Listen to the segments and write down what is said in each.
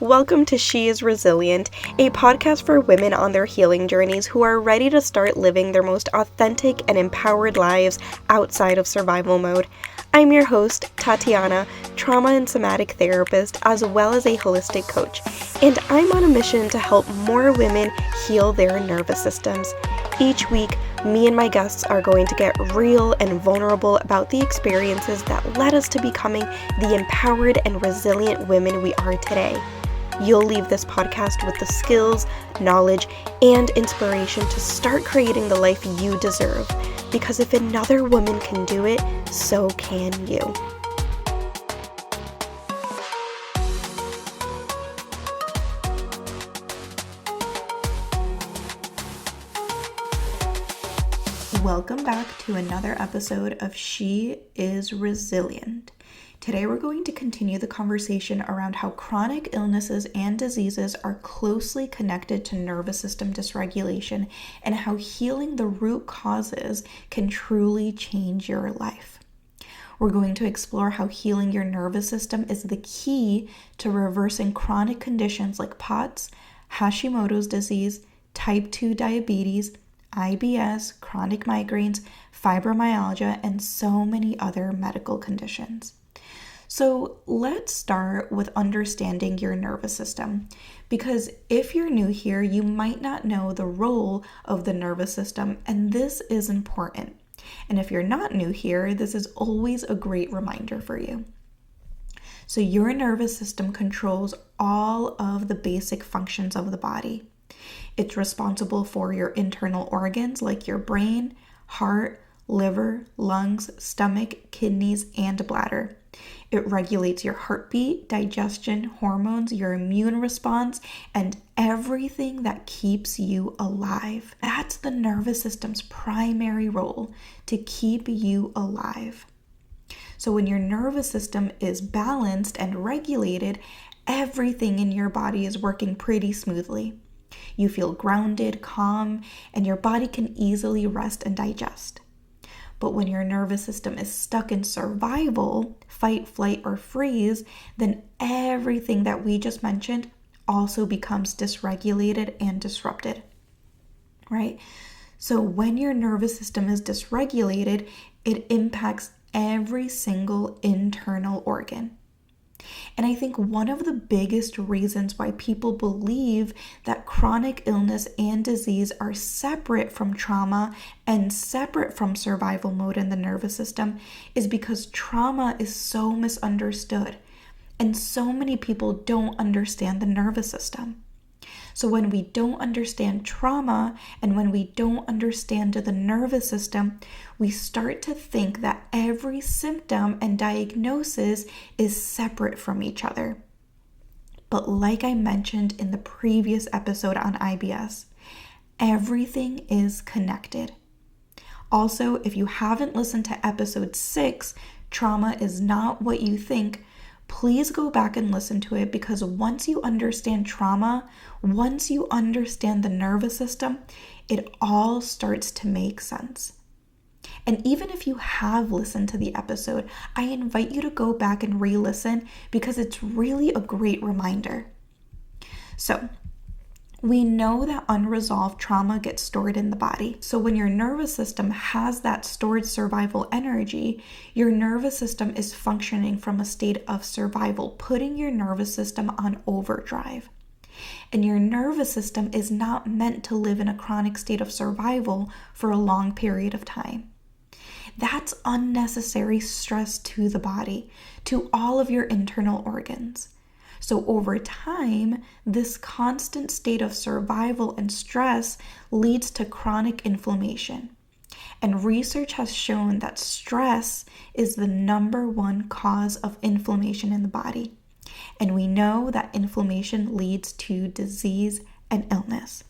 Welcome to She is Resilient, a podcast for women on their healing journeys who are ready to start living their most authentic and empowered lives outside of survival mode. I'm your host, Tatiana, trauma and somatic therapist, as well as a holistic coach, and I'm on a mission to help more women heal their nervous systems. Each week, me and my guests are going to get real and vulnerable about the experiences that led us to becoming the empowered and resilient women we are today. You'll leave this podcast with the skills, knowledge, and inspiration to start creating the life you deserve. Because if another woman can do it, so can you. Welcome back to another episode of She is Resilient. Today we're going to continue the conversation around how chronic illnesses and diseases are closely connected to nervous system dysregulation and how healing the root causes can truly change your life. We're going to explore how healing your nervous system is the key to reversing chronic conditions like POTS, Hashimoto's disease, type 2 diabetes, IBS, chronic migraines, fibromyalgia, and so many other medical conditions. So let's start with understanding your nervous system, because if you're new here, you might not know the role of the nervous system, and this is important. And if you're not new here, this is always a great reminder for you. So your nervous system controls all of the basic functions of the body. It's responsible for your internal organs like your brain, heart, liver, lungs, stomach, kidneys, and bladder. It regulates your heartbeat, digestion, hormones, your immune response, and everything that keeps you alive. That's the nervous system's primary role, to keep you alive. So when your nervous system is balanced and regulated, everything in your body is working pretty smoothly. You feel grounded, calm, and your body can easily rest and digest. But when your nervous system is stuck in survival, fight, flight, or freeze, then everything that we just mentioned also becomes dysregulated and disrupted, right? So when your nervous system is dysregulated, it impacts every single internal organ. And I think one of the biggest reasons why people believe that chronic illness and disease are separate from trauma and separate from survival mode in the nervous system is because trauma is so misunderstood, and so many people don't understand the nervous system. So when we don't understand trauma and when we don't understand the nervous system, we start to think that every symptom and diagnosis is separate from each other. But like I mentioned in the previous episode on IBS, everything is connected. Also, if you haven't listened to episode 6, Trauma is Not What You Think, please go back and listen to it, because once you understand trauma, once you understand the nervous system, it all starts to make sense. And even if you have listened to the episode, I invite you to go back and re-listen, because it's really a great reminder. So, we know that unresolved trauma gets stored in the body. So when your nervous system has that stored survival energy, your nervous system is functioning from a state of survival, putting your nervous system on overdrive. And your nervous system is not meant to live in a chronic state of survival for a long period of time. That's unnecessary stress to the body, to all of your internal organs. So over time, this constant state of survival and stress leads to chronic inflammation. And research has shown that stress is the number one cause of inflammation in the body. And we know that inflammation leads to disease and illness.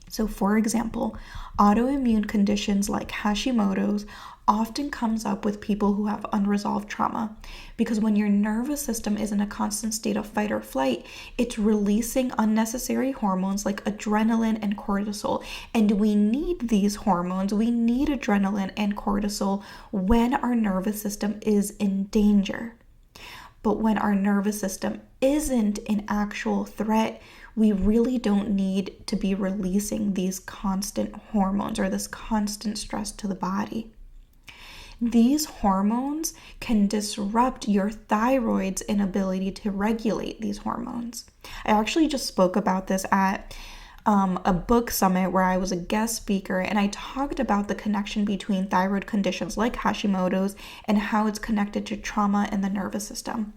So for example, autoimmune conditions like Hashimoto's often comes up with people who have unresolved trauma, because when your nervous system is in a constant state of fight or flight, it's releasing unnecessary hormones like adrenaline and cortisol. And we need these hormones, we need adrenaline and cortisol when our nervous system is in danger. But when our nervous system isn't in actual threat, we really don't need to be releasing these constant hormones or this constant stress to the body. These hormones can disrupt your thyroid's inability to regulate these hormones. I actually just spoke about this at a book summit where I was a guest speaker, and I talked about the connection between thyroid conditions like Hashimoto's and how it's connected to trauma in the nervous system.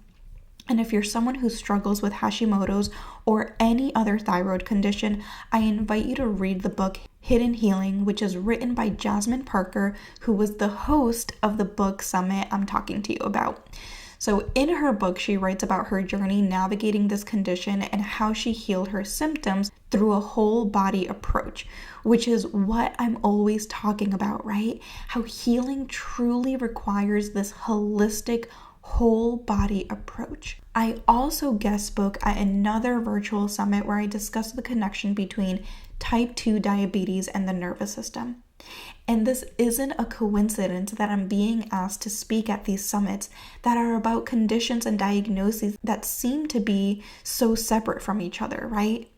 And if you're someone who struggles with Hashimoto's or any other thyroid condition, I invite you to read the book Hidden Healing, which is written by Jasmine Parker, who was the host of the book summit I'm talking to you about. So in her book, she writes about her journey navigating this condition and how she healed her symptoms through a whole body approach, which is what I'm always talking about, right? How healing truly requires this holistic whole body approach. I also guest spoke at another virtual summit where I discussed the connection between type 2 diabetes and the nervous system. And this isn't a coincidence that I'm being asked to speak at these summits that are about conditions and diagnoses that seem to be so separate from each other, right?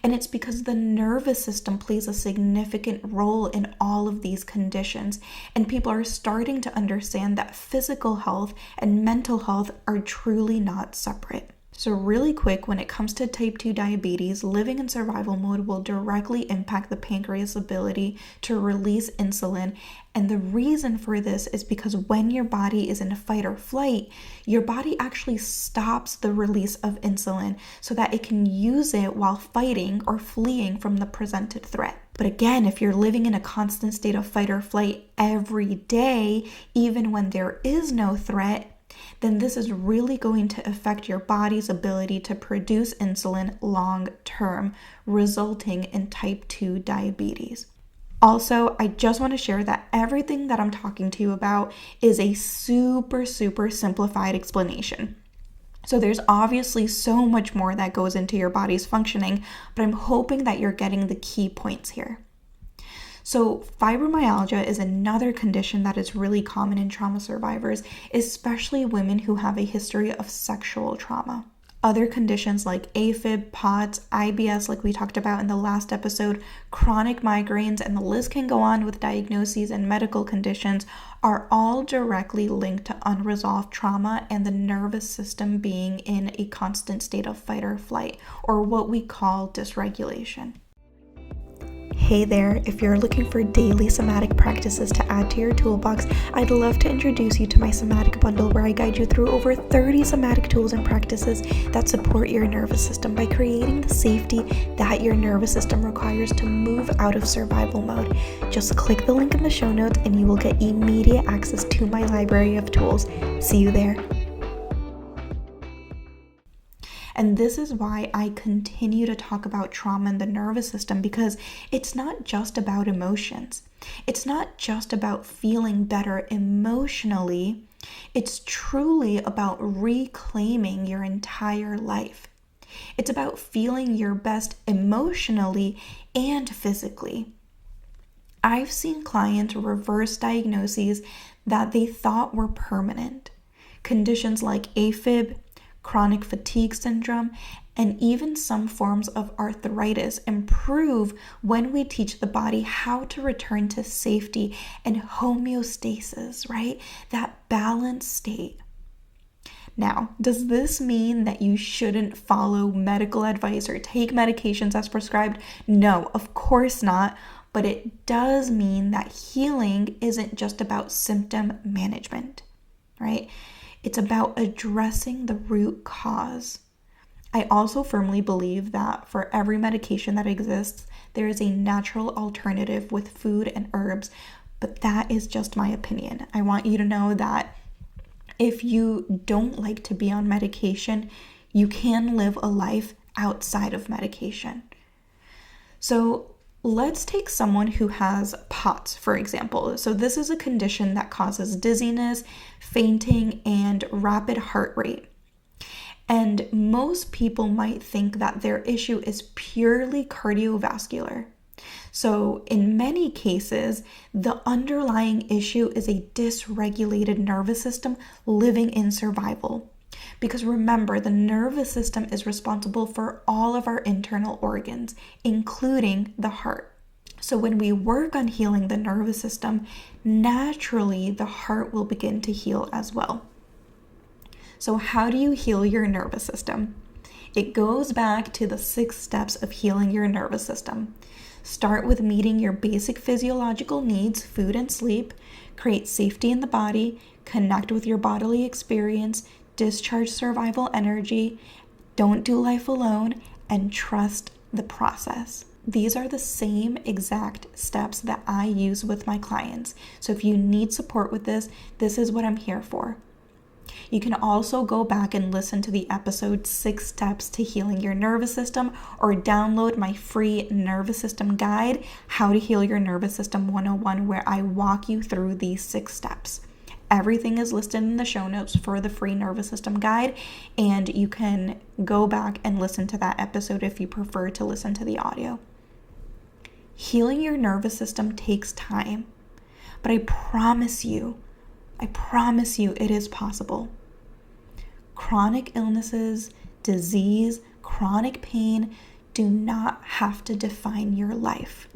And it's because the nervous system plays a significant role in all of these conditions, and people are starting to understand that physical health and mental health are truly not separate. So really quick, when it comes to type 2 diabetes, living in survival mode will directly impact the pancreas' ability to release insulin. And the reason for this is because when your body is in fight or flight, your body actually stops the release of insulin so that it can use it while fighting or fleeing from the presented threat. But again, if you're living in a constant state of fight or flight every day, even when there is no threat, then this is really going to affect your body's ability to produce insulin long term, resulting in type 2 diabetes. Also, I just want to share that everything that I'm talking to you about is a super simplified explanation. So there's obviously so much more that goes into your body's functioning, but I'm hoping that you're getting the key points here. So fibromyalgia is another condition that is really common in trauma survivors, especially women who have a history of sexual trauma. Other conditions like A-Fib, POTS, IBS, like we talked about in the last episode, chronic migraines, and the list can go on with diagnoses and medical conditions, are all directly linked to unresolved trauma and the nervous system being in a constant state of fight or flight, or what we call dysregulation. Hey there, if you're looking for daily somatic practices to add to your toolbox, I'd love to introduce you to my somatic bundle where I guide you through over 30 somatic tools and practices that support your nervous system by creating the safety that your nervous system requires to move out of survival mode. Just click the link in the show notes and you will get immediate access to my library of tools. See you there. And this is why I continue to talk about trauma in the nervous system, because it's not just about emotions. It's not just about feeling better emotionally. It's truly about reclaiming your entire life. It's about feeling your best emotionally and physically. I've seen clients reverse diagnoses that they thought were permanent. Conditions like A-Fib, chronic fatigue syndrome, and even some forms of arthritis improve when we teach the body how to return to safety and homeostasis, right? That balanced state. Now, does this mean that you shouldn't follow medical advice or take medications as prescribed? No, of course not. But it does mean that healing isn't just about symptom management, right? It's about addressing the root cause. I also firmly believe that for every medication that exists, there is a natural alternative with food and herbs, but that is just my opinion. I want you to know that if you don't like to be on medication, you can live a life outside of medication. So let's take someone who has POTS, for example. So this is a condition that causes dizziness, fainting, and rapid heart rate. And most people might think that their issue is purely cardiovascular. So in many cases, the underlying issue is a dysregulated nervous system living in survival. Because remember, the nervous system is responsible for all of our internal organs, including the heart. So when we work on healing the nervous system, naturally the heart will begin to heal as well. So how do you heal your nervous system? It goes back to the 6 steps of healing your nervous system. Start with meeting your basic physiological needs, food and sleep, create safety in the body, connect with your bodily experience, discharge survival energy, don't do life alone, and trust the process. These are the same exact steps that I use with my clients. So if you need support with this, this is what I'm here for. You can also go back and listen to the episode 6 Steps to Healing Your Nervous System, or download my free nervous system guide, How to Heal Your Nervous System 101, where I walk you through these 6 steps. Everything is listed in the show notes for the free nervous system guide, and you can go back and listen to that episode if you prefer to listen to the audio. Healing your nervous system takes time, but I promise you it is possible. Chronic illnesses, disease, chronic pain do not have to define your life.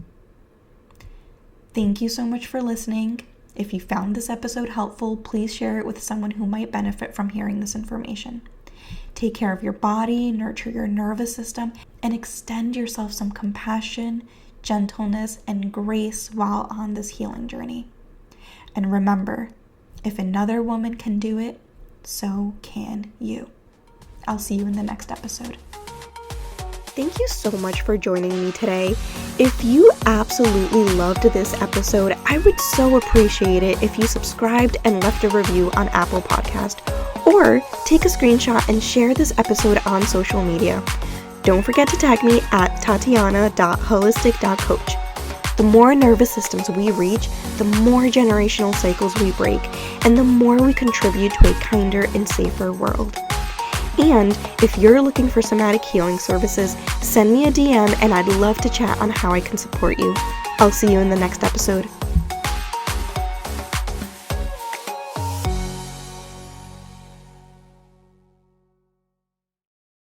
Thank you so much for listening. If you found this episode helpful, please share it with someone who might benefit from hearing this information. Take care of your body, nurture your nervous system, and extend yourself some compassion, gentleness, and grace while on this healing journey. And remember, if another woman can do it, so can you. I'll see you in the next episode. Thank you so much for joining me today. If you absolutely loved this episode, I would so appreciate it if you subscribed and left a review on Apple Podcast, or take a screenshot and share this episode on social media. Don't forget to tag me at tatiana.holistic.coach. The more nervous systems we reach, the more generational cycles we break, and the more we contribute to a kinder and safer world. And if you're looking for somatic healing services, send me a DM and I'd love to chat on how I can support you. I'll see you in the next episode.